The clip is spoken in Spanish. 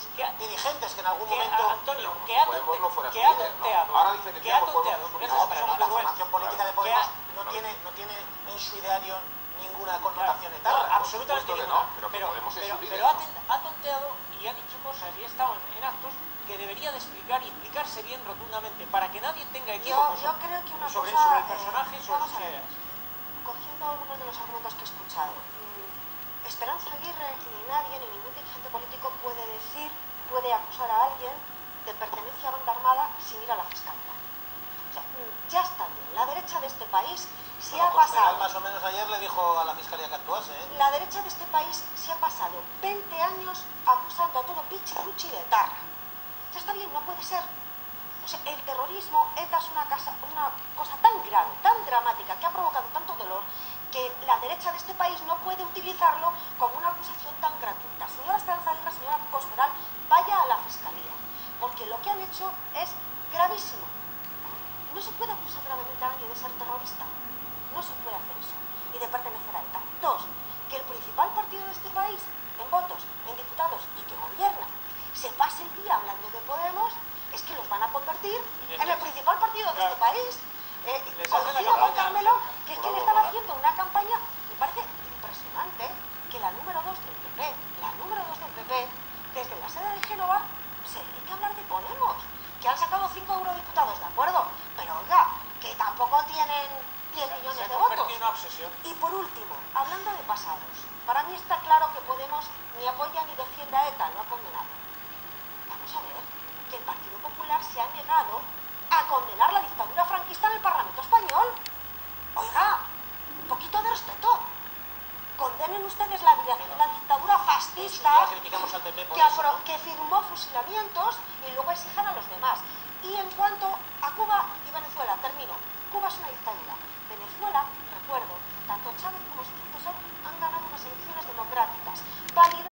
sus dirigentes que en algún momento... Antonio, que ha tonteado. Ahora dice que la formación política de Podemos no tiene en su ideario ninguna connotación etarra. Absolutamente ninguna. Pero ha tonteado y ha dicho cosas y ha estado en actos que debería de explicar y explicarse bien rotundamente para que nadie tenga equívocos yo creo que una sobre cosa, el personaje y sobre sus ideas. Cogiendo algunos de los argumentos que he escuchado, Esperanza Aguirre ni nadie, ni ningún dirigente político puede acusar a alguien de pertenencia a banda armada sin ir a la fiscalía. O sea, ya está bien. La derecha de este país se ha pasado... Más o menos ayer le dijo a la fiscalía que actuase, ¿eh? La derecha de este país se ha pasado 20 años acusando a todo pichiruchi de etarra. Ya está bien, no puede ser. O sea, el terrorismo, ETA es una cosa tan grave, tan dramática, que ha provocado tanto dolor, que la derecha de este país no puede utilizarlo como una acusación tan gratuita. Señora Esperanza Aguirre, señora Cospedal, vaya a la fiscalía, porque lo que han hecho es gravísimo. No se puede acusar gravemente a nadie de ser terrorista. No se puede hacer eso. Y de pertenecer a ETA. Dos, que el principal partido de este país, en votos, en diputados y que gobierna, se pase el día hablando de Podemos, es que los van a convertir en el principal partido de este país. Coincido con Carmelo, que es que le están haciendo una campaña, me parece impresionante, que la número 2 del PP, desde la sede de Génova, se dedica a hablar de Podemos, que han sacado 5 eurodiputados, de acuerdo, pero oiga, que tampoco tienen 10 millones de votos. Y por último, hablando de pasados, para mí está claro que Podemos ni apoya ni defiende a ETA, lo ha condenado. Vamos a ver, que el Partido Popular se ha negado a condenar la dictadura franquista en el Parlamento español. Oiga, un poquito de respeto. Condenen ustedes la dictadura fascista que firmó fusilamientos y luego exijan a los demás. Y en cuanto a Cuba y Venezuela, termino. Cuba es una dictadura. Venezuela, recuerdo, tanto Chávez como su sucesor han ganado unas elecciones democráticas, válidas.